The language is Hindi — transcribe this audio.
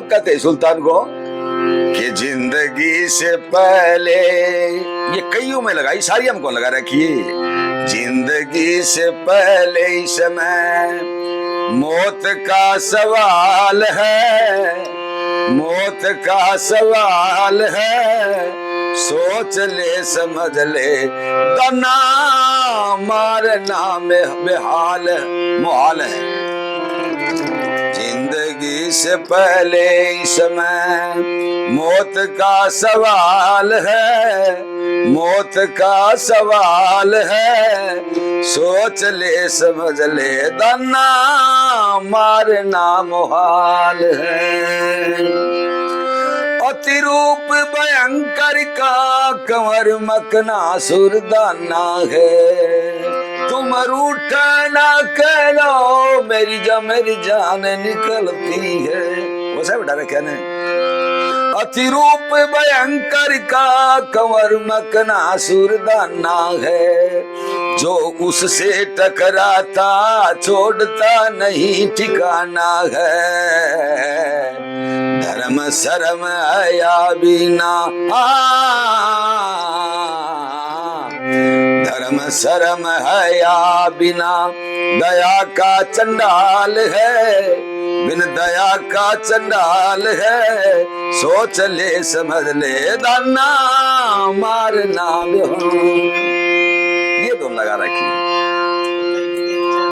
कहते हैं सुल्तान को कि जिंदगी से पहले, ये कईयों में लगाई, सारी हमको लगा रखिए। जिंदगी से पहले समय मौत का सवाल है, मौत का सवाल है, सोच ले समझ ले तना मारना में बेहाल मुहाल है। जिंदगी से पहले समय मौत का सवाल है, मौत का सवाल है, सोच ले समझ ले दाना मारना मुहाल है। अतिरूप भयंकर का कंवर मकना सुरदाना है, तुम रूठना कह लो मेरी जान निकलती है। वो सब बेटा क्या ने अतिरूप भयंकर का कंवर मकना सुरदाना है, जो उससे टकराता छोड़ता नहीं ठिकाना है। धर्म शर्म आया बिना, धर्म शर्म हया बिना दया का चंडाल है, बिन दया का चंडाल है, सोच ले समझ ले दाना मारना। ये तुम लगा रखी।